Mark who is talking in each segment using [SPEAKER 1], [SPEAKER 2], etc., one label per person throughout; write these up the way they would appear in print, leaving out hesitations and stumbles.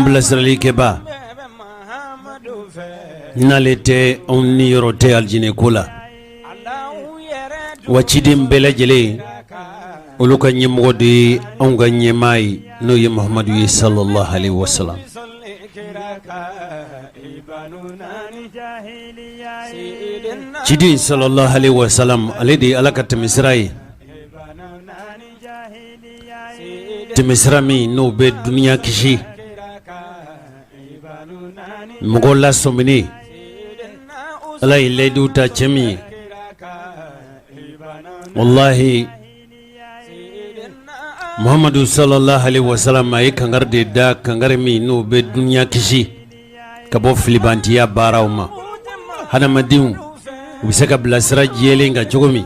[SPEAKER 1] bilasirali kɛba n'ale tɛ anw ni yɔrɔ tɛ aljinɛ ko la wa ciden bɛɛ lajɛlen olu ka ɲɛmɔgɔ de ye anw ka ɲɛmaa ye n'o ye Muhamadu ye sallallahu alaihi wasallam. Ciden sallallahu alaihi wasallam ale de ye Ala ka tɛmɛsira ye, tɛmɛsira min n'o bɛ duniya kisi, mɔgɔw lasɔmini. Ala ye layidu ta cɛ min ye, wallahi Muhammadu sallallahu alaihi wasallam a ye kangari de da, kangari min n'o bɛ duniya kisi ka bɔ filibantiya baaraw ma. Hadamadenw u bɛ se ka bilasira jɛlen kan cogo min,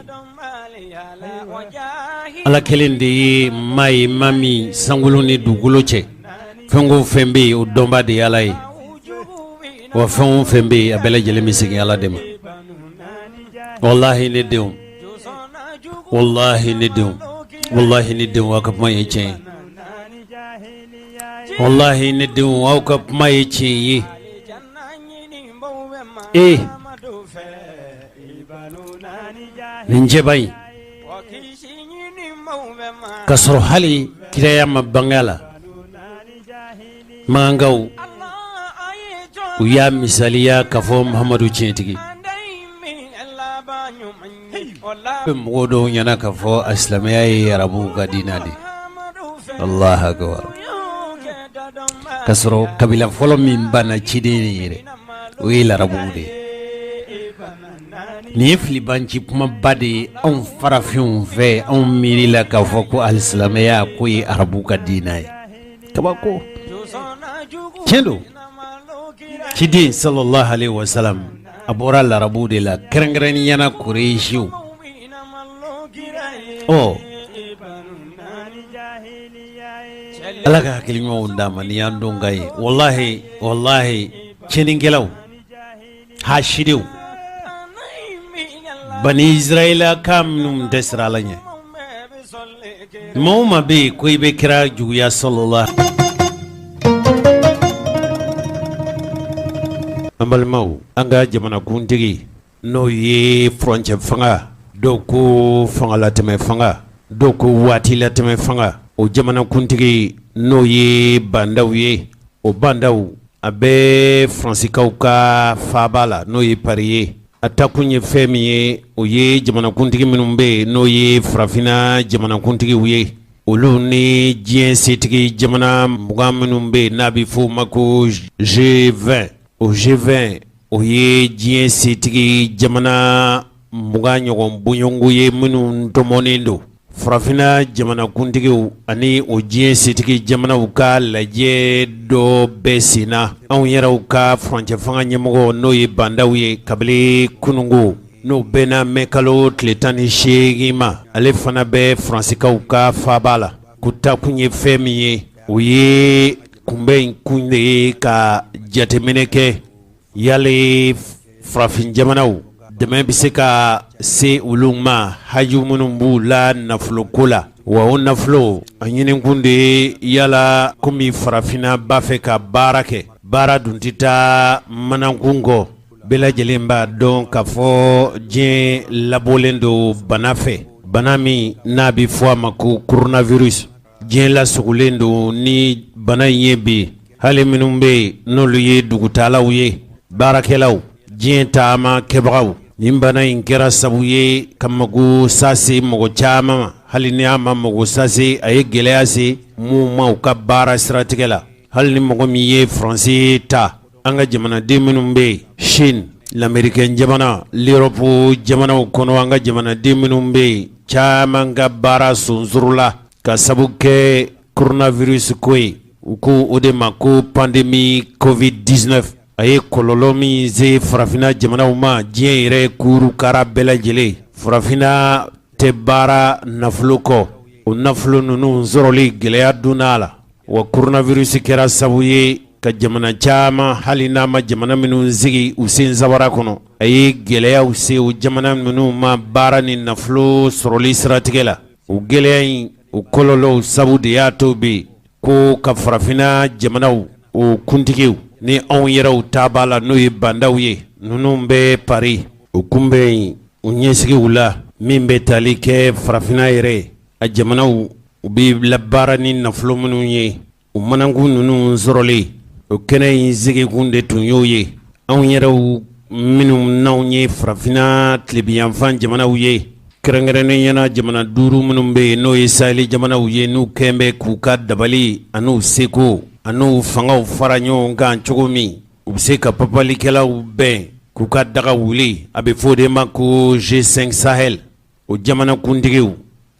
[SPEAKER 1] Ala kelen de ye maa ye maa min sankolo ni dugukolo cɛ. Fɛn o fɛn bɛ yen o dɔnba de ye Ala ye, wa fɛn o fɛn bɛ yen a bɛɛ lajɛlen bɛ segin Ala de ma. Wallahi ne denw, wallahi ne denw, wallahi ne denw, aw ka kuma ye tiɲɛ ye. Wallahi ne denw, aw ka kuma ye tiɲɛ ye. Nin jɛba in ka sɔrɔ hali kiraya ma bange la, mankankaw u y'a misaliya ka fɔ Muhamadu tiɲɛtigi. Mɔgɔw dɔw ɲɛna ka fɔ a silamɛya ye arabuw ka diina de. Allahu akbar. Ka sɔrɔ kabila fɔlɔ min banna ciden yɛrɛ o ye larabuw de ye. Nin ye filibanci kumaba de ye anw farafinw fɛ, anw miirila k'a fɔ ko alisilamɛya ko ye arabuw ka diina ye. Kabako tiɲɛ don. Ciden sallallahu alaihi wasallam a bɔra larabuw de la, kɛrɛnkɛrɛnniyana Kurɛishiw. Ala ka hakili ɲumanw d'a ma, ni y'an dɔn ka ye. Wallahi wallahi tiɲɛnikɛlaw, hasidiw, Bani Israila ka minnu tɛ sira Ala ɲɛ. Maa o maa bɛ yen ko i bɛ kira juguya sallallahu. An balimaw, an ka jamanakuntigi n'o ye furancɛ fanga, dɔw ko fangalatɛmɛ fanga, dɔw ko waati latɛmɛ fanga. O jamanakuntigi n'o ye bandaw ye, o bandaw a bɛ Faransikaw ka faaba la n'o ye Paris ye. A takun ye fɛn min ye, o ye jamanakuntigi minnu bɛ yen n'o ye farafinna jamanakuntigiw ye. Olu ni diɲɛ setigi jamana 20 minnu bɛ yen n'a bɛ f'o ma ko G20. O G20 o ye diɲɛ setigi jamana 20 ɲɔgɔn bonyɔngo ye minnu tɔmɔnen don. Farafinna jamanakuntigiw ani o diɲɛ setigi jamanaw ka lajɛ dɔ bɛɛ senna. Anw yɛrɛw ka furancɛ fanga ɲɛmɔgɔ n'o ye bandaw ye kabili kunungo, n'o bɛnna mɛn kalo tile 18 ma. Ale fana bɛ Faransikaw ka faaba la. Ko takun ye fɛn min ye, o ye kunbɛn kun de ye ka jateminɛ kɛ yali farafin jamanaw dɛmɛ bɛ se ka se olu ma haju minnu b'u la nafoloko la. Wa o nafolo a ɲinikun de ye yala komi farafinna b'a fɛ ka baara kɛ, baara dun tɛ taa manakun kɔ. Bɛɛ lajɛlen b'a dɔn k'a fɔ diɲɛ labɔlen don bana fɛ, bana min n'a bɛ fɔ a ma ko coronavirus. Diɲɛ lasogolen don ni bana in ye bi. Hali minnu bɛ yen n'olu ye dugutalaw ye, baarakɛlaw, diɲɛ taama kɛbagaw. Nin bana in kɛra sabu ye ka mago sase mɔgɔ caman ma. Hali ni a ma mago sase, a ye gɛlɛya se mun ma u ka baara siratigɛ la. Hali ni mɔgɔ min ye Faransi ta, an ka jamanaden minnu bɛ yen, Chine, l'Américain jamana, l'Europe jamanaw kɔnɔ an ka jamanaden minnu bɛ yen, caman ka baara sonsorora ka sabu kɛ coronavirus ko ye. U ko o de ma ko pandémie COVID-19. A ye kɔlɔlɔ min se farafinna jamanaw ma diɲɛ yɛrɛ kurukara bɛɛ lajɛlen. Farafinna tɛ baara nafolo kɔ, o nafolo ninnu sɔrɔli gɛlɛya donna la. Wa coronavirus kɛra sabu ye ka jamana caman, hali n'a ma jamana minnu sigi u sen sabara kɔnɔ, a ye gɛlɛyaw se o jamana ninnu ma baara ni nafolo sɔrɔli siratigɛ la. O gɛlɛya in o kɔlɔlɔw sabu de y'a to bi ko ka farafinna jamanaw o kuntigiw ni anw yɛrɛw ta b'a la n'o ye bandaw ye ninnu bɛ Paris o kunbɛn u ɲɛsigiw la min bɛ tali kɛ farafinna yɛrɛ a jamanaw u bɛ labaara ni nafolo minnu ye o manakun ninnu sɔrɔlen o kɛnɛ in sigikun de tun y'o ye anw yɛrɛw minnu n'anw ye farafinna tilebiyanfan jamanaw ye kɛrɛnkɛrɛnnenya jamana 5 minnu bɛ yen n'o ye saheli jamanaw ye n'u kɛn bɛ k'u ka dabali an'u seko an'u fangaw fara ɲɔgɔn kan cogo min u bɛ se ka papalikɛlaw bɛn k'u ka daga wuli a bɛ fɔ o de ma ko G5 Sahel o jamana kuntigiw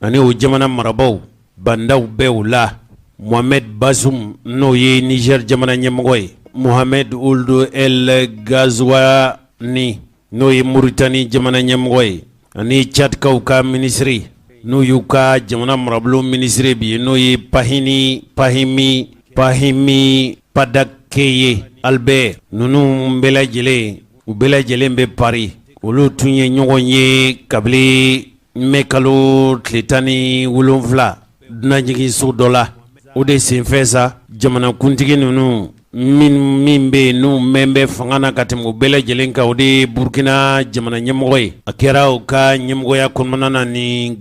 [SPEAKER 1] ani o jamana marabaw bandaw bɛ o la Mohamed Bazoum n'o ye Niger jamana ɲɛmɔgɔ ye Mohamed Ould El Ghazouani n'o ye Mauritanie jamana ɲɛmɔgɔ ye ani Tchadkaw ka ministre n'o y'u ka jamana marabolo ministre bi n'o ye Pahimi Padakeye Albert ninnu bɛɛ lajɛlen u bɛɛ lajɛlen bɛ Paris olu tun ye ɲɔgɔn ye kabili mai kalo tile 17 dunanjiginso dɔ la o de senfɛ sa jamanakuntigi ninnu min bɛ yen n'u mɛn bɛ fanga na ka tɛmɛ u bɛɛ lajɛlen kan o de ye Burkina jamana ɲɛmɔgɔ ye a kɛra u ka ɲɛmɔgɔya kɔnɔna na ni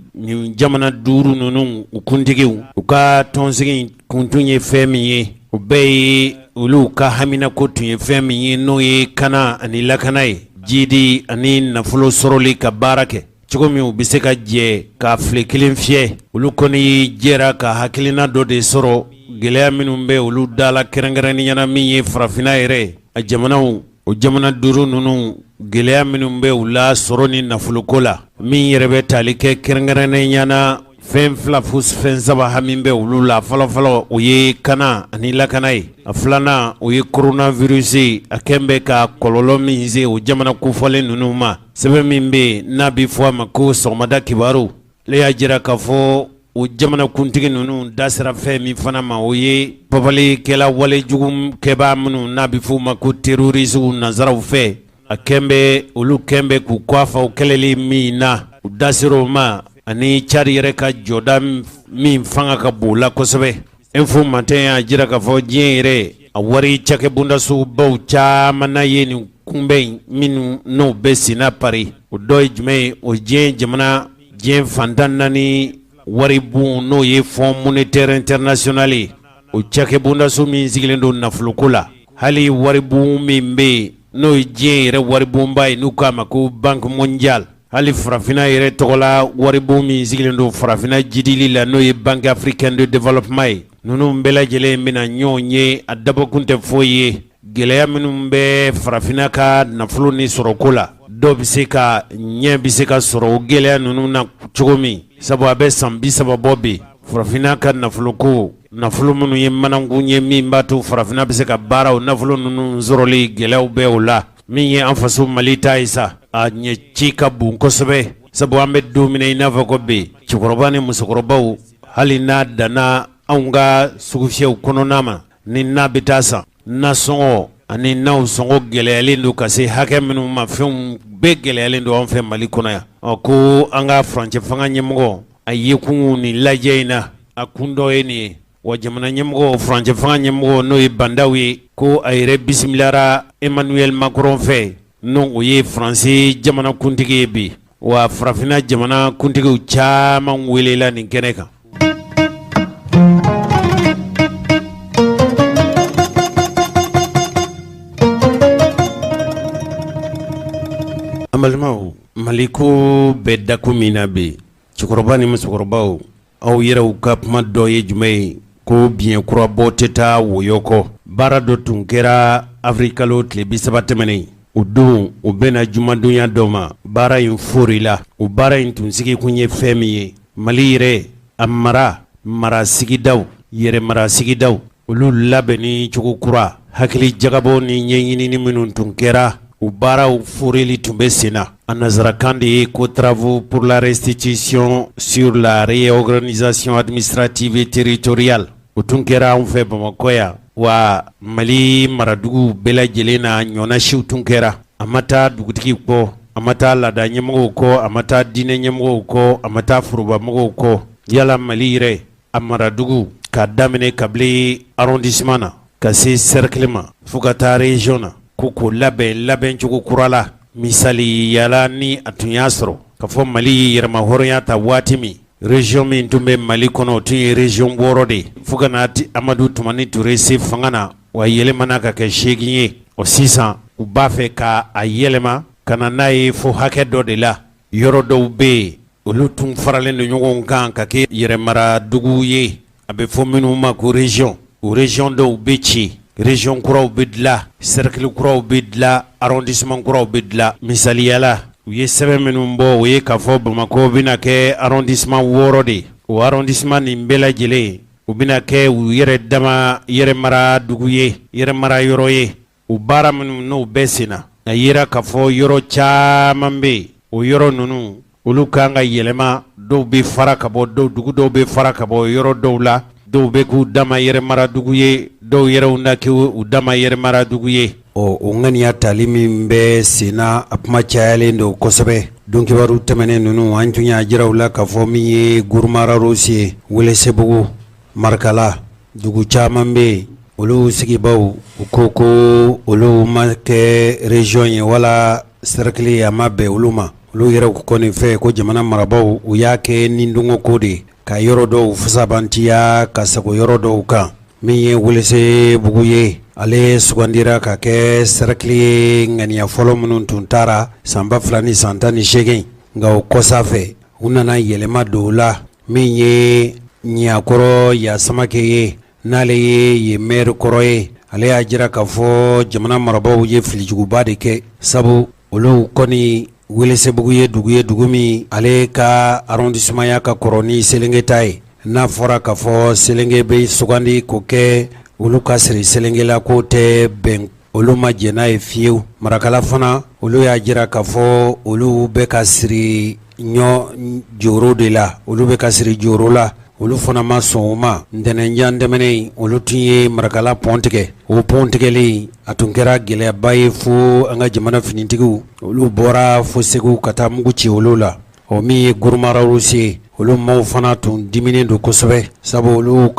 [SPEAKER 1] jamana 5 ninnu u kuntigiw u ka tɔnsigi kun tun ye fɛn min ye o bɛɛ ye olu ka haminako tun ye fɛn min ye n'o ye kana ani lakana ye jidi ani nafolo sɔrɔli ka baara kɛ cogo min u bɛ se ka jɛ ka file kelen fiyɛ olu kɔni jɛra ka hakilina dɔ de sɔrɔ gɛlɛya minnu bɛ olu dala kɛrɛnkɛrɛnniyana min ye farafinna yɛrɛ a jamanaw o jamana 5 ninnu gɛlɛya minnu bɛ u la sɔrɔ ni nafoloko la min yɛrɛ bɛ tali kɛ kɛrɛnkɛrɛnniyana fɛn 2 fo fɛn 3 hami bɛ olu la fɔlɔfɔlɔ o ye kana ani lakana ye a filanan o ye coronavirus a kɛn bɛ ka kɔlɔlɔ min se o jamana kofɔlen ninnu ma sɛbɛn min bɛ n'a bɛ fɔ a ma ko sɔgɔmada kibaru le y'a jira k'a fɔ o jamana kuntigi ninnu da sera fɛn min fana ma o ye papalikɛla wale jugu kɛbaa minnu n'a bɛ fɔ ma ko terrorisiw nazaraw fɛ a kɛn bɛ olu kɛn bɛ k'u kɔ a fɔ kɛlɛli min na u da ser'o ma ani Tchad yɛrɛ ka jɔda min fanga ka bon la kosɛbɛ info matin y'a jira k'a fɔ diɲɛ yɛrɛ a wari cakɛbondaso baw caman na ye nin kunbɛn minnu n'o bɛ senna Paris o dɔ ye jumɛn ye o diɲɛ fantan 4 wari bon n'o ye Fonds monétaire international ye o cakɛbondaso min sigilen don nafoloko la hali wari bon min bɛ yen n'o ye diɲɛ yɛrɛ wari bonba ye n'u k'a ma ko Banque mondiale hali farafinna yɛrɛ tɔgɔla waribon min sigilen don farafinna jidili la n'o ye Banque africaine de développement ye ninnu bɛɛ lajɛlen bɛna ɲɔgɔn ye a dabɔkun tɛ foyi ye gɛlɛya minnu bɛ farafinna ka nafolo ni sɔrɔko la dɔw bɛ se ka ɲɛ bɛ se ka sɔrɔ o gɛlɛya ninnu na cogo min sabu a bɛ san 30 bɔ bi farafinna ka nafoloko nafolo minnu ye manakun ye min b'a to farafinna bɛ se ka baara o nafolo ninnu sɔrɔli gɛlɛyaw bɛ o la min ye an faso Mali ta ye sa a ɲɛ ci ka bon kosɛbɛ sabu an bɛ don min i n'a fɔ ko bi cɛkɔrɔba ni musokɔrɔbaw hali n'a danna anw ka sugufiyɛw kɔnɔna ma ni n'a bɛ taa san nasɔngɔ ani n'aw sɔngɔ gɛlɛyalen don ka se hakɛ minnu ma fɛnw bɛɛ gɛlɛyalen don an fɛ Mali kɔnɔ yan ko an ka furancɛ fanga ɲɛmɔgɔ a ye kun ni lajɛ in na a kun dɔ ye nin ye wa jamana ɲɛmɔgɔ furancɛ fanga ɲɛmɔgɔ n'o ye bandaw ye ko a yɛrɛ bisimilara Emmanuel Macron fɛ n'o o ye Faransi jamana kuntigi ye bi wa farafinna jamana kuntigiw caman welela nin kɛnɛ kan. An balimaw Mali ko bɛ dako min na bi cɛkɔrɔba ni musokɔrɔbaw aw yɛrɛw ka kuma dɔ ye jumɛn ye ko biɲɛ kurabɔ tɛ taa woyɔ kɔ baara dɔ tun kɛra Afrikalo tile 30 tɛmɛnen o don o bɛna jumadonya dɔ ma baara in forila o baara in tun sigi kun ye fɛn min ye Mali yɛrɛ a mara sigidaw yɛrɛ mara sigidaw olu labɛnni cogo kura hakili jagabɔ ni ɲɛɲinini minnu tun kɛra o baaraw foreli tun bɛ sen na a nazarakan de ye ko travaux pour la restitution sur la réorganisation administrative et territoriale o tun kɛra anw fɛ Bamakɔ yan wa Mali maradugu bɛɛ lajɛlen na ɲɔnasiw tun kɛra a ma taa dugutigi kɔ a ma taa laada ɲɛmɔgɔw kɔ a ma taa diinɛ ɲɛmɔgɔw kɔ a ma taa forobamɔgɔw kɔ yala Mali yɛrɛ a maradugu k'a daminɛ kabili arrondissement na ka se cercle ma fo ka taa région na ko ko labɛn cogo kura la misali yala ni a tun y'a sɔrɔ ka fɔ Mali yɛrɛma hɔrɔnya ta waati min région min tun bɛ Mali kɔnɔ o tun ye région wɔɔrɔ de fo ka na Amadu Tumani Ture se fanga na wa yɛlɛmana ka kɛ 8 ye o sisan u b'a fɛ ka a yɛlɛma ka na n'a ye fo hakɛ dɔ de la yɔrɔ dɔw bɛ yen olu tun faralen don ɲɔgɔn kan ka kɛ yɛrɛmara dugu ye a bɛ fɔ minnu ma ko région o région dɔw bɛ ci région kuraw bɛ dilan cercle kuraw bɛ dilan arrondissement kuraw bɛ dilan misaliyala u ye sɛbɛn minnu bɔ o ye k'a fɔ Bamako bɛna kɛ arrondissement 6 de o arrondissement nin bɛɛ lajɛlen u bɛna kɛ u yɛrɛ dama yɛrɛmara dugu ye yɛrɛmara yɔrɔ ye o baara minnu n'o bɛɛ senna a yera k'a fɔ yɔrɔ caman bɛ yen o yɔrɔ ninnu olu kan ka yɛlɛma dɔw bɛ fara ka bɔ dugu dɔw bɛ fara ka bɔ yɔrɔ dɔw la dɔw bɛ k'u dama yɛrɛmara dugu ye dɔw yɛrɛw na kɛ u dama yɛrɛmara dugu ye o ŋaniya tali min bɛ senna a kuma cayalen don kosɛbɛ don kibaru tɛmɛnen ninnu an tun y'a jira u la k'a fɔ min ye Gurumara Rosi ye Welesebugu Marikala dugu caman bɛ yen olu sigibaw u ko olu ma kɛ région ye wala cercle a ma bɛn olu ma olu yɛrɛ kɔni fɛ ko jamana marabaw u y'a kɛ nindongo ko de ka yɔrɔ dɔw fusabantiya ka sago yɔrɔ dɔw kan min ye Welesebugu ye ale sugandira ka kɛ cercle ye ŋaniya fɔlɔ minnu tun taara san 2018 nka o kɔsa fɛ u nana yɛlɛma don la min ye Ɲakɔrɔ Yasamake ye n'ale ye maire kɔrɔ ye ale y'a jira k'a fɔ jamana marabaw ye filijuguba de kɛ sabu olu kɔni Welesebugu ye dugu min ale ka arrondissement ya ka kɔrɔ ni Selenge ta ye n'a fɔra k'a fɔ Selenge bɛ sugandi k'o kɛ olu ka siri Selenge la k'o tɛ bɛn olu ma jɛn n'a ye fiyewu Marakala fana olu y'a jira k'a fɔ olu bɛ ka siri ɲɔ joro de la olu bɛ ka siri joro la olu fana ma sɔn o ma ntɛnɛnjan tɛmɛnen olu tun ye Marakala pont tigɛ o pont tigɛli a tun kɛra gɛlɛyaba ye fo an ka jamana finitigiw olu bɔra fo Segu ka taa mugu ci olu la o min ye Gurumara Rosi ye olu maaw fana tun diminen don kosɛbɛ sabu olu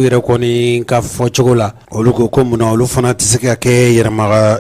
[SPEAKER 1] yɛrɛ kɔni ka fɔcogo la olu ko munna olu fana tɛ se ka kɛ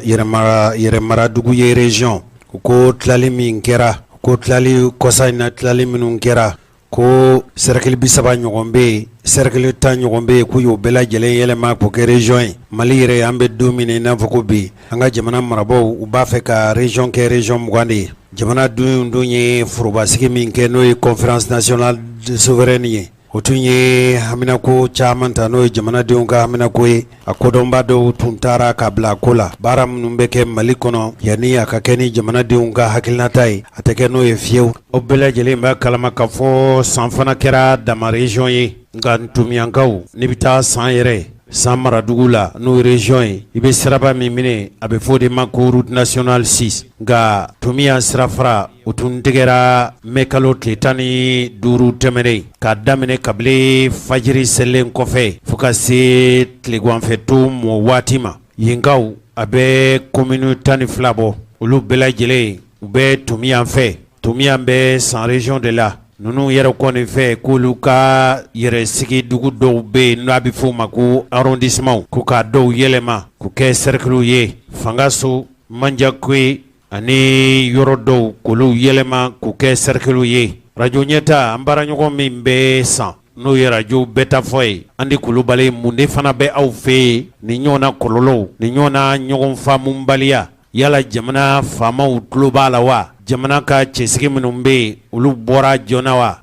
[SPEAKER 1] yɛrɛmara dugu ye région u ko tilali min kɛra ko tilali kɔsa in na tilali minnu kɛra ko cercle 30 ɲɔgɔn bɛ yen cercle 10 ɲɔgɔn bɛ yen k'u y'o bɛɛ lajɛlen yɛlɛma k'o kɛ région ye Mali yɛrɛ an bɛ don min na i n'a fɔ ko bi an ka jamana marabaw u b'a fɛ ka région kɛ région 20 de ye jamana dun ye forobasigi min kɛ n'o ye conférence nationale de souveraine ye o tun ye haminako caman ta n'o ye jamanadenw ka haminako ye a kodɔnba dɔw tun taara ka bila ko la baara minnu bɛ kɛ Mali kɔnɔ yanni a ka kɛ ni jamanadenw ka hakilinata ye a tɛ kɛ n'o ye fiyewu o bɛɛ lajɛlen b'a kalama ka fɔ san fana kɛra dama région ye nka ntumiyankaw n'i bɛ taa san yɛrɛ san maradugu la n'o ye région ye i bɛ siraba min minɛ a bɛ fɔ de ma ko route nationale 6 nka tumiya sirafara o tun tigɛra mɛ kalo tile 15 tɛmɛnen k'a daminɛ kabini fajiri selen kɔfɛ fo ka se tileganfɛto mɔ waati ma yenkaw a bɛ commune 12 bɔ olu bɛɛ lajɛlen u bɛ tumiyan fɛ tumiyan bɛ san région de la ninnu yɛrɛ kɔni fɛ k'olu ka yɛrɛ sigi dugu dɔw bɛ yen n'a bɛ f'o ma ko arrondissement ko k'a dɔw yɛlɛma k'u kɛ cercle ye Fangaso Manjakoye ani yɔrɔ dɔw k'olu yɛlɛma k'u kɛ cercle ye radio ɲɛta an baaraɲɔgɔn min bɛ san n'o ye radio bɛta fɔ ye Andi Kulubali mun de fana bɛ aw fɛ yen ni ɲɔgɔnna kɔlɔlɔw ni ɲɔgɔnna ɲɔgɔn faamubaliya yala jamana faamaw tulo b'a la wa jamana ka cɛsigi minnu bɛ yen olu bɔra joona wa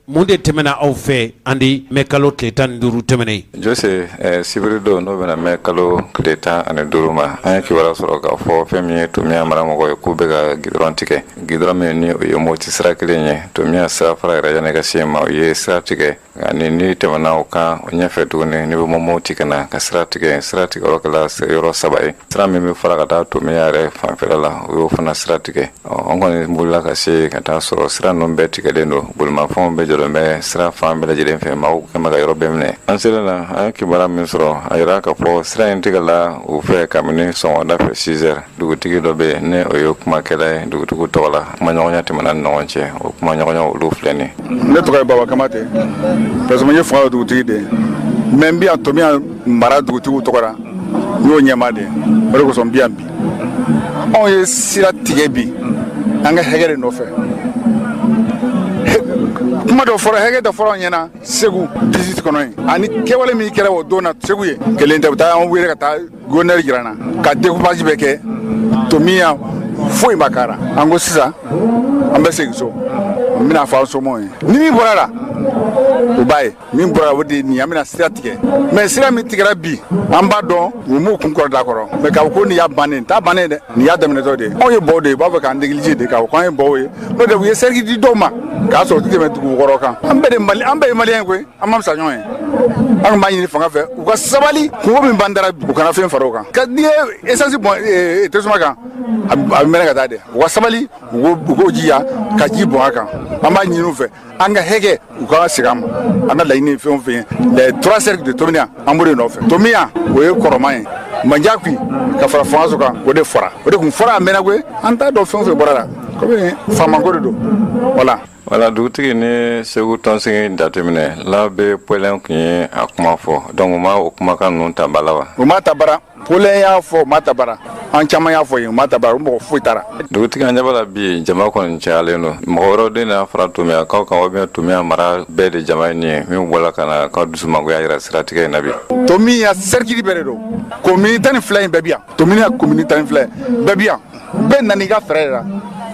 [SPEAKER 1] mun de tɛmɛna aw fɛ Andi mɛ kalo tile 15 tɛmɛnen
[SPEAKER 2] Jose sibiri don n'o bɛna mɛ kalo tile 15 ma an ye kibaruya sɔrɔ k'a fɔ fɛn min ye Tumiya maramɔgɔ ye k'u bɛ ka gidɔrɔn tigɛ gidɔrɔn min ni o ye Moti sira kelen ye Tumiya sira fara yɛrɛ yanni ka se ma o ye sira tigɛ ani ni tɛmɛna o kan o ɲɛfɛ tuguni ni bɛ Moti ka na ka sira tigɛ yɔrɔ kɛla yɔrɔ 3 ye sira min bɛ fara ka taa Tumiya yɛrɛ fanfɛla la o y'o fana sira tigɛ an kɔni bolila ka se ka taa sɔrɔ sira ninnu bɛɛ tigɛlen don bolimafɛnw bɛɛ jɔlen bɛ sira fan bɛɛ lajɛlen fɛ maaw kɛmɛ ka yɔrɔ bɛɛ minɛ an sera la an ye kibaruya min sɔrɔ a yira k'a fɔ sira in tigɛla u fɛ kabini sɔgɔmada fɛ 6 heures dugutigi dɔ bɛ yen ni o ye kumakɛla ye dugutigiw tɔgɔ la kumaɲɔgɔnya tɛmɛna ni ɲɔgɔn cɛ o kumaɲɔgɔnya olu filɛ nin
[SPEAKER 3] ne tɔgɔ ye Baba Kamate parce que n ye fanga dugutigi de même bien Tomia mara dugutigiw tɔgɔra y'o ɲɛmaa de o de kosɔn bi anw ye sira tigɛ bi an ka hɛgɛ de nɔfɛ kuma dɔ fɔra hɛgɛ dɔ fɔra ɲɛna Segu district kɔnɔ yen ani kɛwale min kɛra o don na Segu ye kelen tɛ u taa an wele ka taa gouverneur jira na ka découpage bɛɛ kɛ Tomia foyi ma k'ara an ko sisan an bɛ segin so n bɛna fɔ an somɔgɔw ye ni min bɔra la o b'a ye min bɔra o de ye nin an bɛna sira tigɛ mais sira min tigɛra bi an b'a dɔn u m'u kun kɔrɔ da kɔrɔ mais k'a fɔ ko nin y'a bannen nin t'a bannen dɛ nin y'a daminɛtɔ de ye anw ye baw de ye u b'a fɛ k'an néglige de k'a fɔ k'an ye baw ye n'o tɛ u ye sɛriki di dɔw ma k'a sɔrɔ u tɛ tɛmɛ dugu wɔɔrɔ kan an bɛɛ ye maliyɛn ye koyi an ma fisa ɲɔgɔn ye an tun b'a ɲini fanga fɛ u ka sabali kungo min b'an dara u kana fɛn fara o kan ka n'i ye essence bɔn tasuma kan a bɛ mɛnɛ ka taa dɛ u ka sabali u k'o jija ka ji bɔn a kan an b'a ɲini u fɛ an ka hɛgɛ u ka segin an ma an ka laɲini fɛn o fɛn ye les 3 cercles de Tomia an b'o de nɔfɛ Tomia o ye kɔrɔman ye Mandiakoui ka fara Fangaso kan o de fɔra o de tun fɔra a mɛnna koyi an t'a dɔn fɛn o fɛn bɔra la komi faamako de don voilà.
[SPEAKER 2] Wala dugutigi ni Segu tɔnsigi jateminɛ la bɛ pɔlɛn kun ye a kuma fɔ donc u ma o kumakan ninnu ta bala wa
[SPEAKER 3] u ma ta bara pɔlɛn y'a fɔ u ma ta bara an caman y'a fɔ yen u ma ta bara u mɔgɔ foyi tara
[SPEAKER 2] dugutigi an ɲɛ b'a la bi jama kɔni cayalen don mɔgɔ wɛrɛw de n'a fara Tomia k'aw kan ou bien Tomia mara bɛɛ de jama ye nin ye min bɔra ka na k'aw dusumangoya yira siratigɛ in na bi
[SPEAKER 3] Tomia cercle bɛɛ de don commune 12 in bɛɛ bi yan Tomia commune 12 bɛɛ bi yan bɛɛ nana i ka fɛɛrɛ de la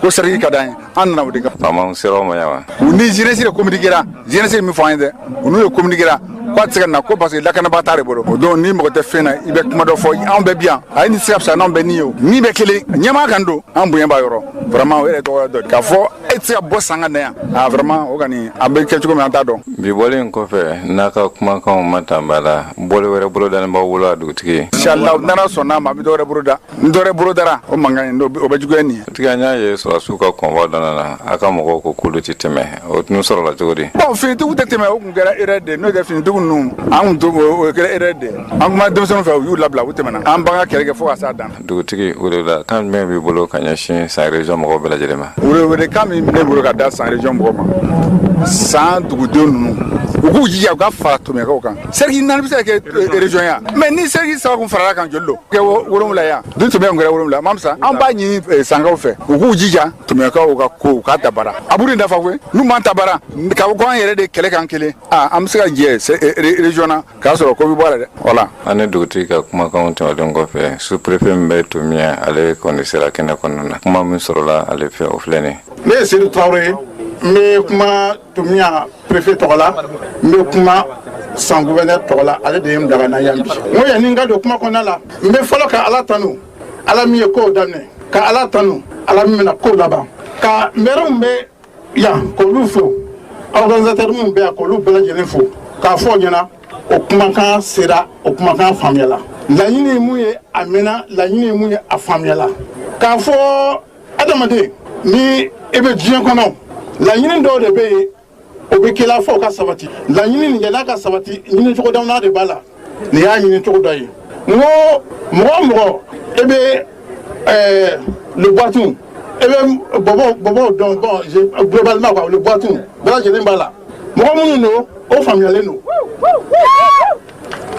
[SPEAKER 3] ko cercle ka d'an ye an nana o de kan
[SPEAKER 2] faamaw sera o ma yan wa
[SPEAKER 3] u ni jeunesse de communiquera jeunesse min fɔ an ye dɛ u n'u ye communiquera ko a tɛ se ka na ko parce que lakanabaa t'a de bolo o don ni mɔgɔ tɛ fɛn na i bɛ kuma dɔ fɔ anw bɛɛ bi yan a ye ni se ka fisa n'anw bɛɛ ni ye o ni bɛ kelen ɲɛmaa kan don an bonya b'a yɔrɔ vraiment o yɛrɛ tɔgɔ dɔ k'a fɔ e tɛ se ka bɔ sanga na yan a vraiment o kɔni a bɛ kɛ cogo min an t'a dɔn
[SPEAKER 2] bi bɔlen kɔfɛ n'a ka kumakanw ma tan b'a la bɔli wɛrɛ bolo dalen b'aw bolo a dugutigi
[SPEAKER 3] inchallah n'ala sɔnn'a ma a bɛ dɔ wɛrɛ bolo da ni dɔ wɛrɛ bolo dara o mankan ye o bɛ juguya nin ye
[SPEAKER 2] dugutigi an y'a ye sɔrɔsiw ka kɔnvoi dɔnna na a ka mɔgɔw ko k'olu tɛ tɛmɛ o tun sɔrɔla cogo di
[SPEAKER 3] bon finitigiw tɛ tɛmɛ o tun kɛra erreur de n'o tɛ finitigiw ninnu an tun o kɛra erreur de an kuma denmisɛnninw fɛ u y'u labila u tɛmɛna an b'an ka kɛlɛ kɛ fo ka s'a dan
[SPEAKER 2] dugutigi o de la kan jumɛn b'i bolo ka ɲɛsin san région mɔgɔw bɛɛ lajɛlen ma
[SPEAKER 3] welekan min bɛ ne bolo ka da san région mɔgɔw ma san dugudenw ninnu u k'u jija u ka fara Tomiakaw kan cercle 4 bɛ se ka kɛ région ya mais ni cercle 3 kun farala kan joli don kɛ 7 ya ni Tomia kun kɛra 7 mamisa an b'a ɲini sankaw fɛ u k'u jija Tomiakaw ka ko u k'a dabara a b'u de nafa koyi n'u m'an tabara k'a fɔ ko an yɛrɛ de kɛlɛ kan kelen an bɛ se ka jɛ région na k'a sɔrɔ ko bɛ bɔ a la dɛ voilà
[SPEAKER 2] an ni dugutigi ka kumakanw tɛmɛlen kɔfɛ sous-préfet min bɛ Tomia ale kɔni sera kɛnɛ kɔnɔna na kuma min sɔrɔla ale fɛ o filɛ nin
[SPEAKER 4] ne ye Seydou Traoré n bɛ kuma Tomia préfet tɔgɔ la n bɛ kuma san gouverneur tɔgɔ la ale de ye n bila ka na yan bi n ko yanni n ka don kuma kɔnɔna la n bɛ fɔlɔ ka Ala tanu Ala min ye kow daminɛ ka Ala tanu Ala min bɛna kow laban ka maire min bɛ yan k'olu fo organisateur minnu bɛ yan k'olu bɛɛ lajɛlen fo k'a fɔ o ɲɛna o kumakan sera o kumakan faamuyala laɲini ye mun ye a mɛnna laɲini ye mun ye a faamuyala k'a fɔ adamaden ni e bɛ diɲɛ kɔnɔ laɲini dɔw de bɛ yen o bɛ kɛla fɔ o ka sabati laɲini nin yɛlɛ ka sabati ɲini cogo dama de b'a la nin y'a ɲini cogo dɔ ye n ko mɔgɔ o mɔgɔ e bɛ le boiton e bɛ bɔbɔw dɔn bon globalement quoi le boiton bɛɛ lajɛlen b'a la mɔgɔ minnu don o faamuyalen don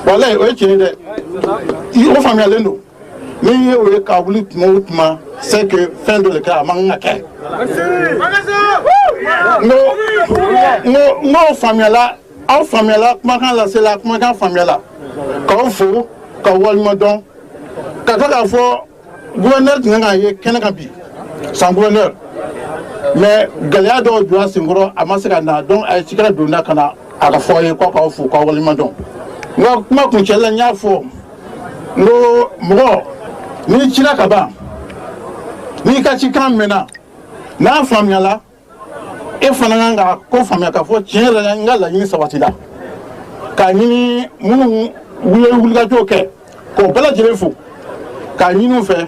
[SPEAKER 4] walayi o ye tiɲɛ dɛ o faamuyalen don ni ye o ye k'a wuli tuma o tuma c'est que fɛn dɔ de kɛra a man kan ka kɛ n ko faamuyala aw faamuyala kumakan lasela kumakan faamuyala k'aw fo k'aw waleɲuman dɔn ka taa k'a fɔ gouverneur tun kan k'a ye kɛnɛ kan bi san gouverneur mais gɛlɛya dɔw donna senkɔrɔ a ma se ka na donc a ye cikɛla donna ka na a ka fɔ a ye k'aw k'aw fo k'aw waleɲuman dɔn n ka kuma kuncɛli la n y'a fɔ n ko mɔgɔ n'i cira ka ban n'i ka cikan mɛnna n'a faamuyala e fana kan ka ko faamuya k'a fɔ tiɲɛ yɛrɛ la n ka laɲini sabatila k'a ɲini minnu wulikajɔw kɛ k'o bɛɛ lajɛlen fo k'a ɲini u fɛ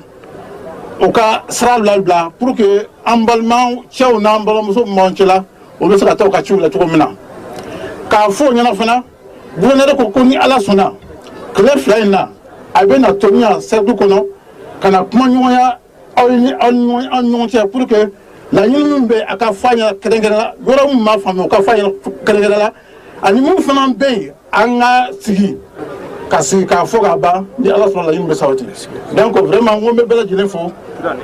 [SPEAKER 4] u ka sira labila pour que an balima cɛw n'an balimamuso min b'an cɛla o bɛ se ka taa u ka ciw la cogo min na k'a fɔ o ɲɛna fana gouverneur ko ni Ala sɔnna tile 2 in na a bɛ na Tomia cercle kɔnɔ ka na kuma ɲɔgɔnya aw ni ɲɔgɔn cɛ pour que laɲini min bɛ a ka fɔ a ɲɛna kɛrɛnkɛrɛn la yɔrɔ min b'a faamuya o ka fɔ a ɲɛna kɛrɛnkɛrɛn la ani mun fana bɛ an ka sigi ka sigi k'a fɔ ka ban ni ala sɔnna laɲini bɛ sabati donc vraiment n ko n bɛ bɛɛ lajɛlen fo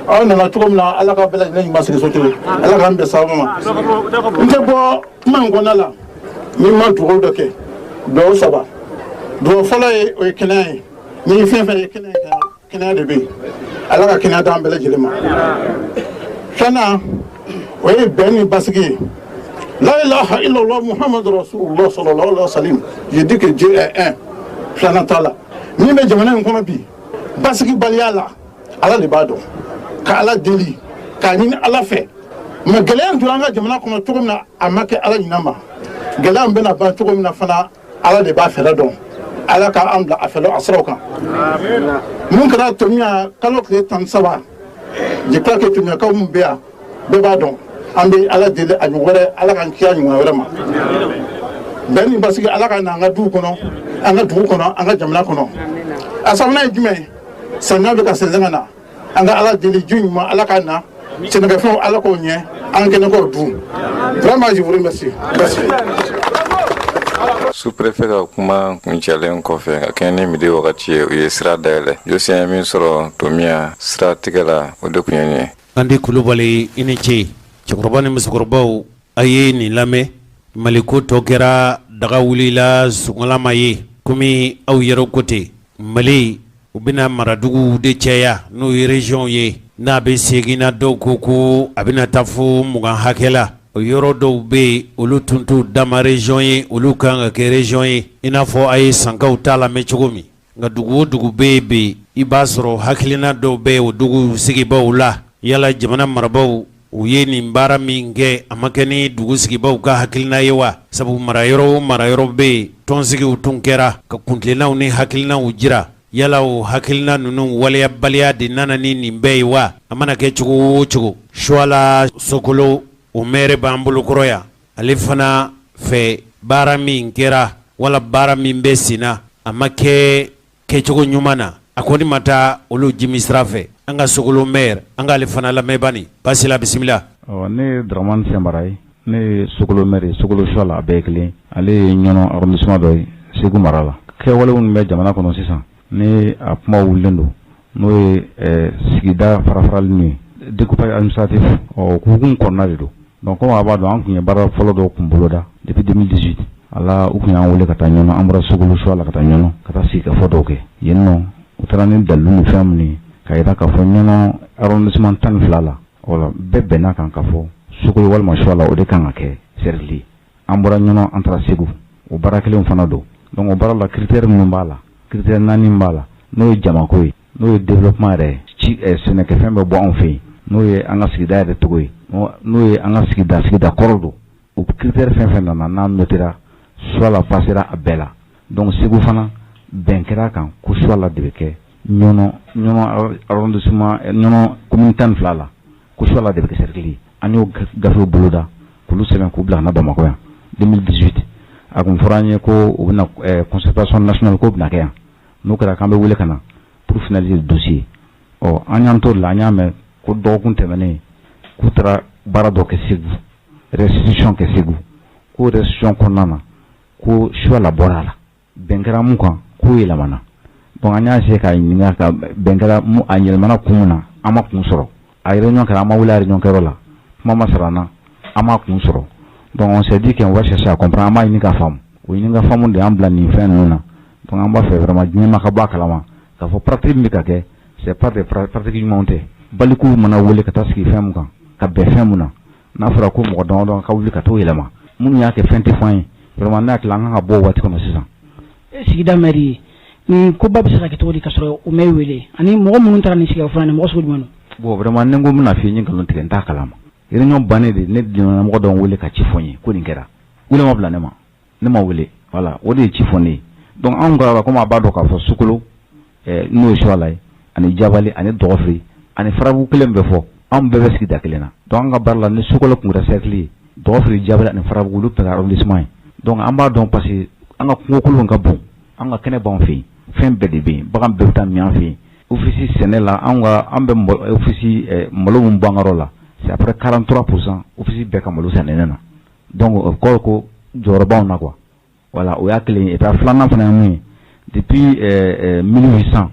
[SPEAKER 4] aw nana cogo min na ala ka bɛɛ lajɛlen ɲuman sigi so kelen ala k'an bɛn sababu ma n tɛ bɔ kuma in kɔnɔna la ni ma dugawu dɔ kɛ dugawu saba dugawu fɔlɔ ye o ye kɛnɛya ye ni fɛn fɛn ye kɛnɛya kɛ kɛnɛya de bɛ yen ala ka kɛnɛya d'an bɛɛ lajɛlen ma filanan o ye bɛn ni basigi ye la ilaha illallah muhammadu rasulullah sallallahu alaihi wa sallam je dis que Dieu est un filanan t'a la min bɛ jamana in kɔnɔ bi basigi baliya la ala de b'a dɔn ka ala deli k'a ɲini ala fɛ mais gɛlɛya in tora an ka jamana kɔnɔ cogo min na a ma kɛ ala ɲina ma gɛlɛya in bɛna ban cogo min na fana ala de b'a fɛɛrɛ dɔn ala k'an bila a fɛlɛ a siraw kan mun kɛra tomiya kalo tile 13 je crois que tomiyakaw mun bɛ yan bɛɛ b'a dɔn an bɛ ala deli a ɲɔgɔn wɛrɛ ala k'an kiya ɲɔgɔn wɛrɛ ma bɛn ni basigi ala ka na an ka duw kɔnɔ an ka dugu kɔnɔ an ka jamana kɔnɔ a sabanan ye jumɛn samiya bɛ ka sɛnsɛn ka na an ka ala deli ju ɲuman ala ka na sɛnɛkɛfɛnw ala k'o ɲɛ an kɛnɛ k'o dun vraiment je vous remercie merci.
[SPEAKER 2] Sous-préfet ka kuma kuncɛlen kɔfɛ ka kɛɲɛ ni midi wagati ye u ye sira dayɛlɛ josiɲɛ min sɔrɔ tomiya sira tigɛ la o de kun ye nin ye.
[SPEAKER 1] Andi Kulubali i ni ce cɛkɔrɔba ni musokɔrɔbaw a ye nin lamɛn maliko tɔ kɛra daga wulila sɔgɔlama ye komi aw yɛrɛ ko ten mali u bɛna maradugu de cɛya n'o ye région ye n'a bɛ seginna dɔw ko a bɛna taa fo 20 hakɛ la o yɔrɔ dɔw bɛ yen olu tun t'u dama région ye olu kan ka kɛ région ye i n'a fɔ a ye sankaw t'a lamɛn cogo min nka dugu o dugu bɛ yen bi i b'a sɔrɔ hakilina dɔw bɛ yen o dugu sigibaw la yala jamana marabaw u ye nin baara min kɛ a ma kɛ ni dugu sigibaw ka hakilina ye wa sabu marayɔrɔ o marayɔrɔ bɛ yen tɔnsigiw tun kɛra ka kuntilennaw ni hakilinaw jira yala o hakilina ninnu waliyabaliya de nana ni nin bɛɛ ye wa a mana kɛ cogo o cogo Suwala Sokolo o maire b'an bolo kɔrɔ yan ale fana fɛ baara min kɛra wala baara min bɛ sen na a ma kɛ kɛcogo ɲuman na a kɔni ma taa olu jimi sira fɛ an ka Sokolo maire an k'ale fana lamɛn bani Basila bisimila.
[SPEAKER 5] Ne ye Dramane Sembara ye ne ye Sokolo maire ye Sokolo Suwala a bɛɛ ye kelen ale ye ɲɔnɔ arrondissement dɔ ye Segu mara la kɛwale minnu bɛ jamana kɔnɔ sisan ni a kuma wulilen don n'o ye sigida farafarali n'u ye découpage administratif hukumu kɔnɔna de don donc comme a b'a dɔn an tun ye baara fɔlɔ dɔw kun boloda depuis 2018 ala u tun y'an wele ka taa ɲɔnɔ an bɔra Sokolo Suwala ka taa ɲɔnɔ ka taa sigi ka fɔ dɔw kɛ yen nɔ u taara ni dalilu ni fɛn minnu ye ka yira k'a fɔ ɲɔnɔ arrondissement 12 la wala bɛɛ bɛnna kan ka fɔ Sokolo walima Suwala o de kan ka kɛ cercle an bɔra ɲɔnɔ an taara Segu o baara kelenw fana don donc o baara la critère minnu b'a la critère 4 b'a la n'o ye jamako ye n'o ye développement yɛrɛ sɛnɛkɛfɛn bɛ bɔ anw fɛ yen n'o ye an ka sigida yɛrɛ togo ye n'o ye an ka sigida kɔrɔ don o critère fɛn fɛn nana n'an notera Suwala passera a bɛɛ la donc Segu fana bɛn kɛra kan ko Suwala de bɛ kɛ ɲɔnɔ arrondissement ɲɔnɔ commune 12 la ko Suwala de bɛ kɛ cercle ye an y'o gafew boloda k'olu sɛbɛn k'u bila ka na Bamakɔ yan 2018 a kun fɔra an ye ko u bɛna concertation nationale ko bɛna kɛ yan n'o kɛra k'an bɛ wele ka na pour finaliser le dossier an y'an to la an y'a mɛn ko dɔgɔkun tɛmɛnen k'u taara baara dɔ kɛ Segu restitution kɛ Segu ko restitution kɔnɔna na ko Suwala bɔra a la bɛn kɛra mun kan k'o yɛlɛmana donc an y'a essayé ka ɲininka ka bɛn kɛra a yɛlɛmana kun min na an ma kun sɔrɔ a réunion kɛra an ma wele a réunion kɛyɔrɔ la kuma ma sara an na an ma kun sɔrɔ donc on s'est dit qu'on va chercher à comprendre an b'a ɲini ka faamu o ɲini ka faamu de y'an bila nin fɛn ninnu na donc an b'a fɛ vraiment diɲɛ ka bɔ a kalama k'a fɔ pratique min bɛ ka kɛ c'est pas des pratiques ɲumanw tɛ balikuw mana wele ka taa sigi fɛn mun kan ka bɛn fɛn mun na n'a fɔra ko mɔgɔ dama dama ka wuli ka t'o yɛlɛma minnu y'a kɛ fɛn tɛ fɔ an ye vraiment ne hakili an kan ka bɔ o waati kɔnɔ sisan.
[SPEAKER 6] sigida maire ye nin koba bɛ se ka kɛ cogo di ka sɔrɔ o mɛ wele ani mɔgɔ minnu taara nin sigi fana ni mɔgɔ sugu jumɛn don.
[SPEAKER 5] bon vraiment ne ko n bɛna f'i ye n ye nkalon tigɛ n t'a kalama réunion bannen de ne donna mɔgɔ dɔ wele ka ci fɔ n ye ko nin kɛra wele ma bila ne ma wele voilà o de ye ci fɔ ne ye donc anw ka la komi a b'a dɔn k'a fɔ Sokolo n'o ye Suwala ye ani Jabali ani Dɔgɔfiri ani Farabugu kelen bɛ fɔ anw bɛɛ bɛ sigida kelen na donc an ka baara la ni Sokolo tun kɛra cercle ye Dɔgɔfiri Jabali ani Farabugu olu bɛɛ kɛra arrondissement ye donc an b'a dɔn parce que an ka kungokolon ka bon an ka kɛnɛ b'an fɛ yen fɛn bɛɛ de bɛ yen bagan bɛɛ bɛ taa min an fɛ yen office sɛnɛ la an bɛ office malo min bɔ an ka yɔrɔ la c'est après 43% office bɛɛ ka malo sɛnɛnen na donc o kɔrɔ ko jɔyɔrɔ b'anw na quoi voilà o y'a kelen et puis filanan fana ye mun ye depuis 1800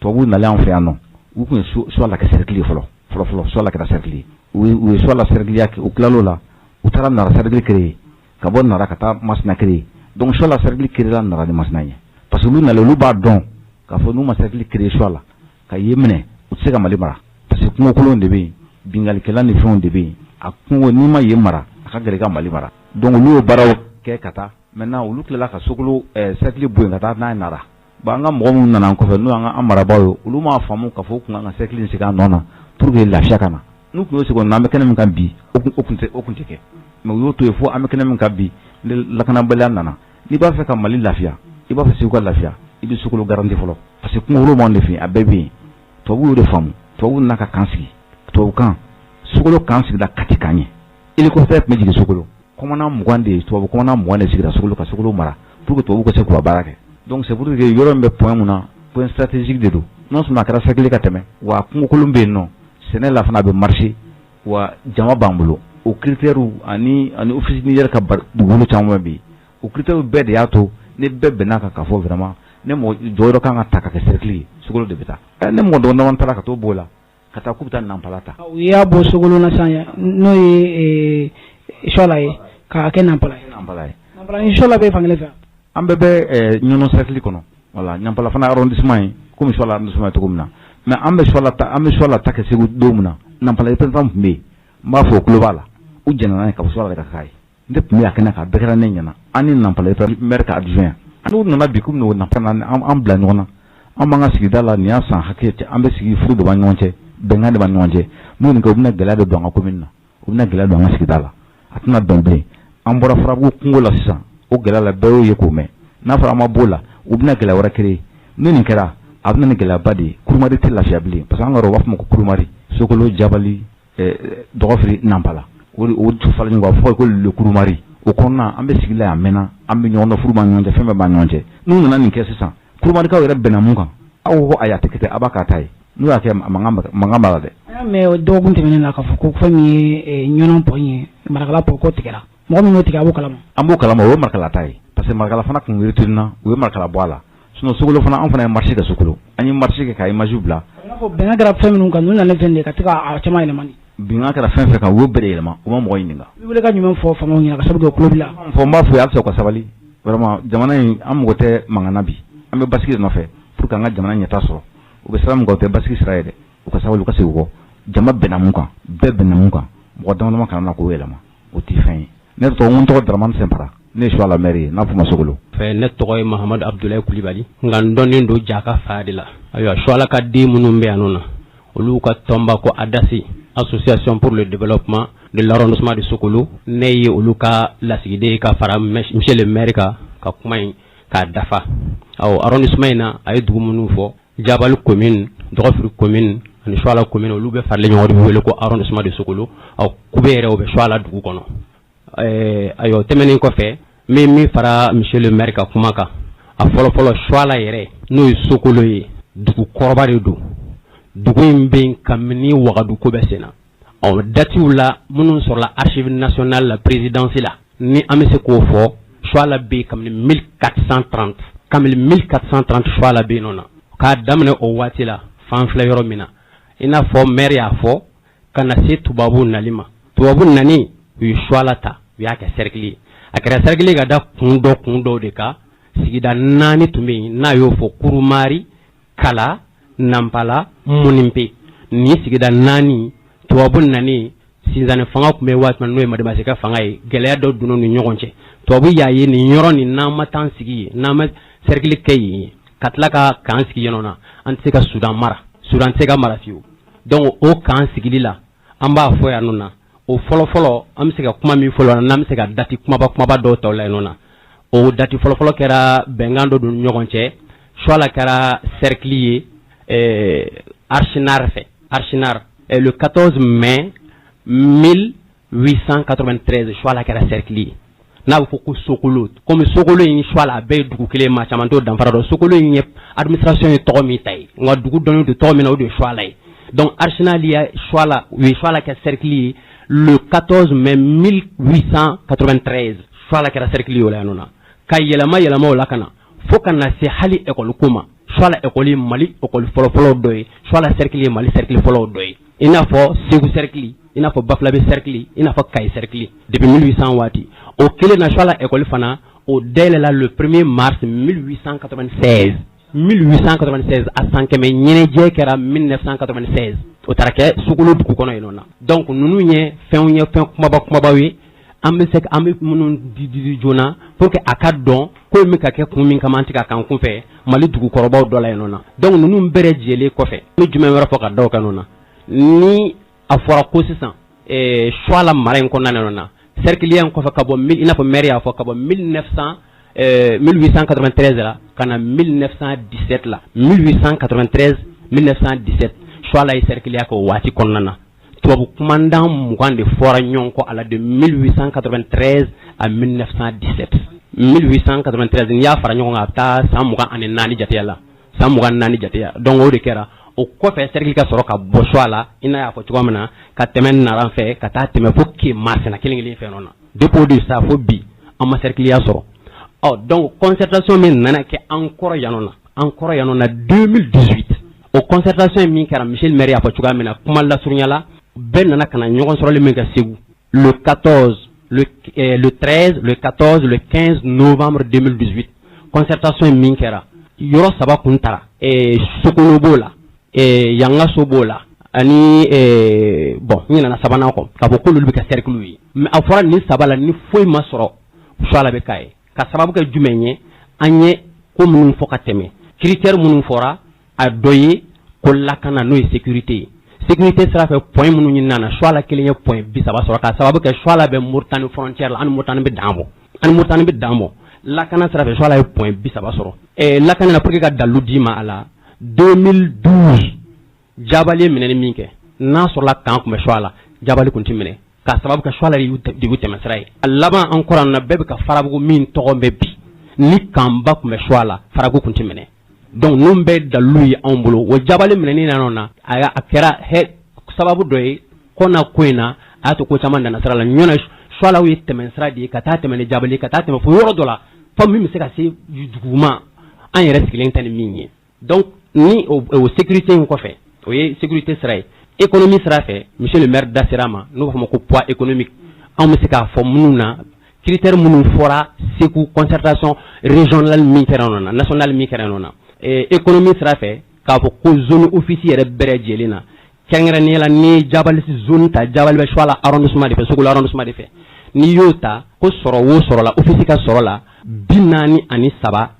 [SPEAKER 5] tubabuw nalen an fɛ yan nɔ u tun ye soit la kɛ cercle ye fɔlɔ soit la kɛra cercle ye u ye soit la cercle ya kɛ u tilal'o la u taara nara cercle créer ka bɔ nara ka taa masina créer donc soit la cercle créer la nara ni masina ye parce que olu nalen olu b'a dɔn k'a fɔ n'u ma cercle créer soit la ka ye minɛ u tɛ se ka Mali mara parce que kungo kolon de bɛ yen bingalikɛla ni fɛnw de bɛ yen a kungo n'i ma ye mara a ka gɛlɛn ka Mali mara donc olu y'o baaraw kɛ ka taa maintenant olu tilala ka Sogolo cercle bɔ yen ka taa n'a ye nara bon an ka mɔgɔ minnu nana an kɔfɛ n'o y'an ka marabaaw ye olu m'a faamu k'a fɔ u kun kan ka cercle in sigi a nɔ na pour que lafiya ka na n'u tun y'o sigi o na an bɛ kɛnɛ min kan bi o kun tɛ kɛ mais u y'o to yen fo an bɛ kɛnɛ min kan bi ni lakanabaliya nana n'i b'a fɛ ka Mali lafiya i b'a fɛ Segu ka lafiya i bɛ Sogolo garanti fɔlɔ parce que kungo b'anw de fɛ yen a bɛɛ bɛ yen tubabuw y'o de faamu tubabuw nana ka kan sigi tubabukan Sogolo kan sigila Kati kan ye hélicoptère tun bɛ jigin Sogolo commandant 20 de tubabu commandant 20 de sigira Sogolo ka Sogolo mara pour que tubabuw ka se k'u ka baara kɛ donc c'est pour que yɔrɔ min bɛ point mun na point stratégique de don non seulement a kɛra cercle ka tɛmɛ wa kungo kolon bɛ yen nɔ sɛnɛ la fana a bɛ marché wa jama b'an bolo o critères ani office ministère ka dugukolo caman bɛ yen o critères bɛɛ de y'a to ne bɛɛ bɛnna kan k'a fɔ vraiment ne mɔgɔ jɔyɔrɔ kan ka ta ka kɛ cercle ye Sogolo de bɛ taa ne mɔgɔ dɔgɔnin taara ka t'o b'o la ka taa k'u bɛ taa Nampala ta
[SPEAKER 6] u y'a bɔ Sogolo na sisan n'o ye Suala ye k'a kɛ Nampala ye Nampala ni Suala bɛ fankelen fɛ
[SPEAKER 5] an bɛɛ bɛ ɲɔnɔ cercle kɔnɔ voilà Nampala fana arrondissement ye comme Suala arrondissement ye cogo min na mais an bɛ Suala ta kɛ Segu don min na Nampala représentant tun bɛ yen n b'a fɔ o tulo b'a la u jɛnna n'a ye ka fɔ Suala de ka k'a ye ne tun bɛ a kɛnɛ kan bɛɛ kɛra ne ɲɛna an ni Nampala maire ka adjoint n'u nana bi k'u bɛn'o Nampala an bila ɲɔgɔn na an b'an ka sigida la nin y'a san hakɛ cɛ an bɛ sigi furu de b'an ɲɔgɔn cɛ bɛnkan de b'an ɲɔgɔn cɛ n'u nin kɛ u bɛna gɛlɛya de don an ka commune na u bɛna gɛlɛya don an ka sigida la a tɛna bɛn bilen an bɔra Farabugu kungo la sisan o gɛlɛya la bɛɛ y'o ye k'o mɛn n'a fɔra an ma b'o la u bɛna gɛlɛya wɛrɛ créer ni nin kɛra a bɛna ni gɛlɛyaba de ye Kurumari tɛ lafiya bilen parce que an ka yɔrɔ u b'a fɔ ma ko Kurumari Sogolo Jabali Dɔgɔfiri Nampala o tu falen ɲɔgɔn kan fɔ ko le Kurumari o kɔnɔna an bɛ sigi la yan mɛnna an bɛ ɲɔgɔn dɔn furu b'an ɲɔgɔn cɛ fɛn bɛɛ b'an ɲɔgɔn cɛ n'u nana nin kɛ sisan Kurumarikaw yɛrɛ bɛnna mun kan aw ko ayi a tɛ kɛ ten a b'a k'a ta ye n'u y'a kɛ mankan b'a la dɛ.
[SPEAKER 6] Mais dɔgɔkun tɛmɛnen na k'a fɔ ko fɛn min ye ɲɔnɔ pɔ ye Marakala pɔ ko tigɛra mɔgɔ min y'o tigɛ a b'o kalama.
[SPEAKER 5] An b'o kalama o ye Marakala ta ye parce que Marakala fana kun retenu na u ye Marakala bɔ a la sinon Sogolo fana an fana ye marché kɛ Sogolo an ye marché kɛ ka image bila.
[SPEAKER 6] I n'a fɔ bɛnkan kɛra fɛn minnu kan n'u nana fɛn de ka se k'a caman yɛlɛma ni.
[SPEAKER 5] Bingan kɛra fɛn fɛn kan u y'o bɛɛ de yɛlɛma u ma mɔgɔ ɲininka.
[SPEAKER 6] I wele ka ɲuman fɔ faamaw ɲɛna ka sababu kɛ tulo b'i la.
[SPEAKER 5] Fɔ n b'a fɔ halisa u ka sabali vraiment jamana in an mago tɛ mankan na bi an bɛ basigi de nɔfɛ pour que an ka jamana ɲɛta sɔrɔ u bɛ sira min kan o tɛ basigi sira ye dɛ u ka sabali u ka segin u kɔ jama bɛnna mun kan bɛɛ bɛnna mun kan mɔgɔ dama dama kana na k'o yɛlɛma o tɛ fɛn ye ne tɔgɔ Daramani Sɛnpara ne ye Suala maire ye n'a fɔ ma Sogolo.
[SPEAKER 7] Fɛ ne tɔgɔ ye Mahamadu Abdulayi Kulibali nka n dɔnnen don Jaka fa de la ayiwa Suala ka den minnu bɛ yan nɔ na olu ka tɔnba ko ADASI Association pour le développement de l'arrondissement de Sogolo ne ye olu ka lasigiden ka fara monsieur le maire ka kuma in k'a dafa arrondissement in na a ye dugu minnu fɔ Jabali commune Dɔgɔfiri commune ani Suala commune olu bɛ faralen ɲɔgɔn de bɛ wele ko arrondissement de Sogolo kube yɛrɛ o bɛ Suala dugu kɔnɔ ayiwa tɛmɛnen kɔfɛ min fara monsieur le maire ka kuma kan a fɔlɔfɔlɔ Suala yɛrɛ n'o ye Sogolo ye dugu kɔrɔba de don dugu in bɛ yen kabini Wagadu ko bɛ sen na datiw la minnu sɔrɔla archive nationale la présidence la ni an bɛ se k'o fɔ Suala bɛ yen kabini 1430 Suala bɛ yen nɔ na k'a daminɛ o waati la fan filɛ yɔrɔ min na i n'a fɔ maire y'a fɔ ka na se tubabu nali ma tubabu nani u ye Suala ta u y'a kɛ cercle ye a kɛra cercle ye ka da kun dɔw de kan sigida 4 tun bɛ yen n'a y'o fɔ Kurumari Kala Nampala Munimpe ni sigida 4 tubabu nani sinzanni fanga tun bɛ waati min n'o ye Madimasika fanga ye gɛlɛya dɔ donna ni ɲɔgɔn cɛ tubabu y'a ye nin yɔrɔ nin n'an ma taa sigi ye n'an ma cercle kɛ yen ka tila ka kan sigi yen nɔ na an tɛ se ka Sudan tɛ se ka mara fiyewu donc o kan sigili la an b'a fɔ yan nɔ na o fɔlɔfɔlɔ an bɛ se ka kuma min fɔlɔ n'an bɛ se ka date kumaba dɔw ta o la yen nɔ na o date fɔlɔfɔlɔ kɛra bɛnkan dɔ don ɲɔgɔn cɛ Suala kɛra cercle ye Archinar le 14 mai 1893 Suala kɛra cercle ye n'a bɛ fɔ ko Sogolo comme Sogolo in Suala a bɛɛ ye dugu kelen maa caman t'o danfara dɔn Sogolo in ye administration ye tɔgɔ min ta ye nka dugu dɔnnen don tɔgɔ min na o de ye Suala ye donc Archinar ye Suala kɛ cercle ye le 14 mai 1893 Suala kɛra cercle ye o la yan nɔ na ka yɛlɛma o la ka na fo ka na se hali école ko ma soit la école Mali école fɔlɔ dɔ ye soit la cercle Mali cercle fɔlɔ dɔ ye i n'a fɔ Segu cercle i n'a fɔ Bafulabe cercle i n'a fɔ Kayi cercle depuis 1800 waati o kelen na soit la école fana o dayɛlɛla le 1er mars 1896 a san kɛmɛ ɲɛnajɛ kɛra 1996 o taara kɛ Sogolo dugu kɔnɔ yen nɔ na donc ninnu ye fɛn kumabaw ye an bɛ minnu di joona pour que a ka dɔn ko min ka kɛ kun min kama an tɛ ka kan kun fɛ Mali dugukɔrɔbaw dɔ la yen nɔ na donc ninnu bɛɛ lajɛlen kɔfɛ n bɛ jumɛn wɛrɛ fɔ ka da o kan na ni a fɔra ko sisan choix la mara in kɔnɔna na cercle in kɔfɛ ka bɔ i n'a fɔ maire y'a fɔ ka bɔ 1893 la ka na 1917 la 1893 1917 choix la ye cercle ya kɛ o waati kɔnɔna na tubabu kumandan 20 de fɔra ɲɔgɔn kɔ a la de 1893 à 1917 1893 n'i y'a fara ɲɔgɔn kan a bɛ taa san 24 jateya la san 24 jateya donc o de kɛra o kɔfɛ cercle ka sɔrɔ ka bɔ choix la i n'a y'a fɔ cogoya min na ka tɛmɛ Naran fɛ ka taa tɛmɛ fo Kémasi kelen fɛ nɔ na depuis o de sa fo bi an ma cercle ya sɔrɔ donc concertation min nana kɛ an kɔrɔ yan nɔ na 2018 o concertation min kɛra Michel Maire y'a fɔ cogoya min na kuma lasurunya la bɛɛ nana ka na ɲɔgɔn sɔrɔli min kɛ Segu le 14 le 13 le 14 le 15 novembre 2018 concertation min kɛra yɔrɔ saba kun tara Sokolo b'o la Yangaso b'o la ani bon n ɲinɛna sabanan kɔ ka fɔ k'olu bɛ kɛ cercle ye mais a fɔra nin saba la ni foyi ma sɔrɔ choix la bɛ k'a ye ka sababu kɛ jumɛn ye an ye ko minnu fɔ ka tɛmɛ critère minnu fɔra a dɔ ye ko lakana n'o ye sécurité ye sécurité sira fɛ point minnu ɲinina na choix la kelen ye point 30 sɔrɔ ka sababu kɛ choix la bɛ Mauritanie frontière la ani Mauritanie bɛ dan bɔ lakana sira fɛ choix la ye point 30 sɔrɔ lakana na pour que ka dalu di ma a la 2012 Jabali minɛni min kɛ n'a sɔrɔla kan kun bɛ choix la Jabali kun tɛ minɛ ka sababu kɛ choix la de y'u tɛmɛ sira ye a laban an kɔrɔ na bɛɛ bɛ ka Farabugu min tɔgɔ bɛ bi ni kanba kun bɛ choix la Farabugu kun tɛ minɛ donc ninnu bɛɛ dalu ye anw bolo o Jabali minɛni na a kɛra sababu dɔ ye kɔna ko in na a y'a to ko caman danna sira la ɲɔna choix la ye tɛmɛ sira de ye ka taa tɛmɛ ni Jabali ka taa tɛmɛ fo yɔrɔ dɔ la fo min bɛ se ka se duguma an yɛrɛ sigilen tɛ ni min ye donc ni o sécurité in kɔfɛ o ye sécurité sira ye économie sira fɛ monsieur le maire da sera ma n'o b'a fɔ ma ko poids économique anw bɛ se k'a fɔ minnu na critère minnu fɔra Segu concertation régionale min kɛra yen nɔ na nationale min kɛra yen nɔ na économie sira fɛ k'a fɔ ko zone office yɛrɛ bɛɛ lajɛlen na kɛrɛnkɛrɛnnenya la ni Jabali zone ta Jabali bɛ choix la arrondissement de fɛ Sogolo arrondissement de fɛ n'i y'o ta ko sɔrɔ o sɔrɔ la office ka sɔrɔ la 43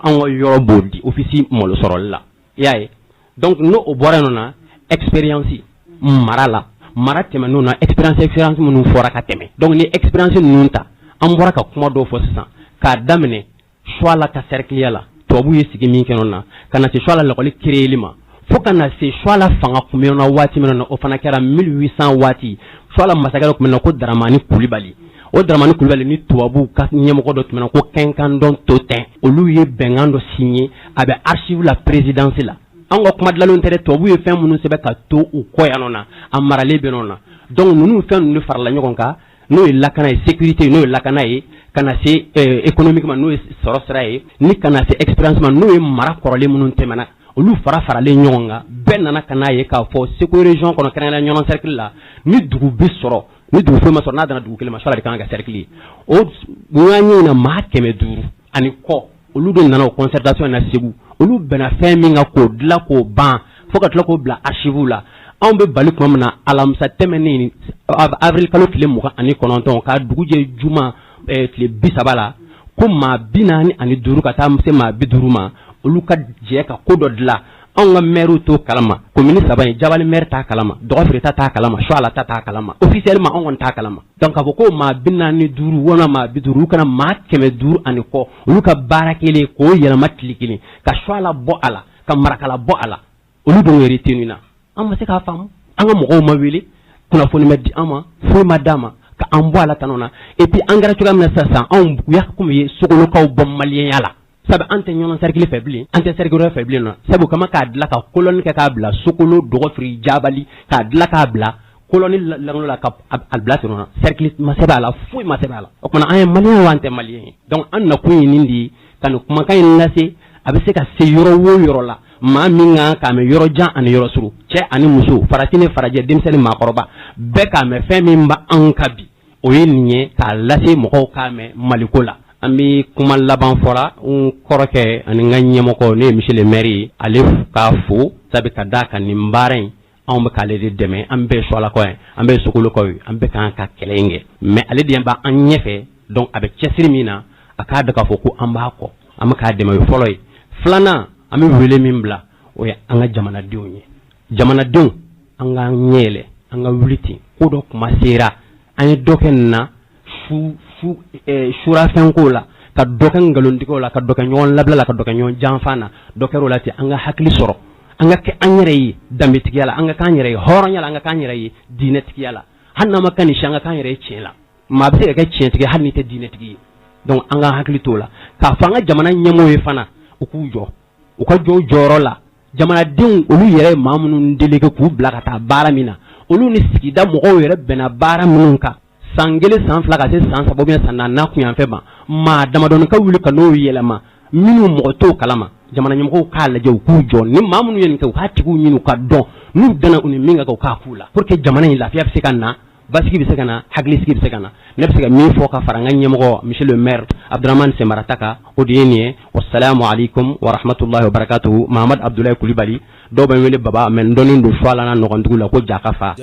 [SPEAKER 7] an ka yɔrɔ b'o di office malo sɔrɔli la i y'a ye donc n'o bɔra yen nɔ na expérience mara tɛmɛn'o na expérience minnu fɔra ka tɛmɛ donc ni expérience ninnu ta an bɔra ka kuma dɔw fɔ sisan k'a daminɛ choix la ka cercle la tubabu ye sigi min kɛ nɔ na ka na se choix la l'école créeli ma fo ka na se choix la fanga kun bɛ na waati min na o fana kɛra 1800 waati choix la masakɛ dɔ kun bɛ na ko Daramani Kulibali o Daramani Kulibali ni tubabu ka ɲɛmɔgɔ dɔ tun bɛ na ko Kɛnkandɔn Totin olu ye bɛnkan dɔ signé a bɛ archive la présidence la an ka kuma dilanlen tɛ dɛ tubabu ye fɛn minnu sɛbɛn ka to u kɔ yan nɔ na a maralen bɛ nɔ na donc ninnu fɛn ninnu farala ɲɔgɔn kan n'o ye lakana ye sécurité n'o ye lakana ye ka na se économiquement n'o ye sɔrɔ sira ye ni ka na se expérience ma n'o ye mara kɔrɔlen minnu tɛmɛna olu faralen ɲɔgɔn kan bɛɛ nana ka n'a ye k'a fɔ Segu région kɔnɔ kɛrɛnkɛrɛnnenya ɲɔgɔn cercle la ni dugu bɛ sɔrɔ ni dugu foyi ma sɔrɔ n'a dana dugu kelen ma choix la de kan ka kɛ cercle ye o ɲɔgɔnye in na maa 500 ani kɔ olu de nana o concertation na Segu olu bɛnna fɛn min kan k'o dilan k'o ban fo ka tila k'o bila archive la anw bɛ bali tuma min na alamisa tɛmɛnen avril kalo tile 29 ka dugu jɛ juma tile 30 la ko maa 45 ka taa se maa 50 ma olu ka jɛ ka ko dɔ dilan anw ka maire to kalama commune 3 in Jabali maire t'a kalama Dɔgɔfire t'a kalama choix la t'a kalama officiellement anw kɔni t'a kalama donc k'a fɔ ko maa 45 walima maa 50 olu kana maa 500 ani kɔ olu ka baara kelen k'o yɛlɛma tile kelen ka choix la bɔ a la ka marakala bɔ a la olu dɔw yɛrɛ tenu na an ma se k'a faamu an ka mɔgɔw ma wele kunnafoni ma di an ma foyi ma d'a ma ka an bɔ a la tan na et puis an kɛra cogoya min na sisan anw ya komi ye Sogolokaw bɔ maliyɛnya la sabu an tɛ ɲɔgɔn cercle fɛ bilen an tɛ cercle wɛrɛ fɛ bilen na sabu kama k'a dilan ka colonne kɛ k'a bila Sogolo Dɔgɔfire Jabali k'a dilan k'a bila koloni langolo la kap alblasirona cercle maseba la fu maseba la o kuma an malien wante malien donc an na kun nindi kan kuma kan lase abe se ka se yoro wo yoro la ma minga ka me yoro jan ani yoro suru che ani muso faratine faraje dimseni makoroba be ka me femi mba an kabi o yinye ka lase mo ka me malikola ambi kuma laban fora un koroke ani nganye moko ne monsieur le maire alif ka fu sabe ka daka ni mbaren on be kale de deme ambe so la ko ambe sukulu ko ambe kan ka kelenge mais ale de ba an nyefe donc avec chesrimina aka daga fo ko amba ko amaka de may foloy flana ami wele mimbla o ya anga jamana diwnye jamana diw anga nyele anga wuliti ko do kuma sera an doken na shura fenko la ka doken galondiko la ka doken nyon labla la ka doken nyon janfana dokero la ti anga hakli soro anga ke anyere yi dambitiki yala anga kanyere yi horonya la anga kanyere yi dinetiki yala hanna makani shanga kanyere yi chela mabse ka chentiki hanni te dinetiki donc anga hakli tola ka fanga jamana nyamo ye fana ukujo ukajo joro la jamana din olu yere mamunu delege ku blaka ta baramina olu ni sigida mo yere bena baramunun ka sangele san fila ka se san saba bien san na kun yan fɛ ma damadɔni ka wuli ka n'o yɛlɛma minnu mɔgɔ t'o kalama jamana ɲɛmɔgɔw k'a lajɛ u k'u jɔ ni maa minnu ye nin kɛ u k'a tigiw ɲini u ka dɔn n'u danna u ni min ka kɛ u k'a k'u la pour que jamana in lafiya bɛ se ka na basigi bɛ se ka na hakilisigi bɛ se ka na ne bɛ se ka min fɔ ka fara n ka ɲɛmɔgɔ monsieur le maire Abdramane Sembarata kan o de ye nin ye wasalaamu aleykum wa rahmatulahi wa barakatuhu Mahamadu Abdulayi Kulibali dɔw bɛ n wele baba mais n dɔnnen don choix la n'a ɲɔgɔntigiw la ko jaka fa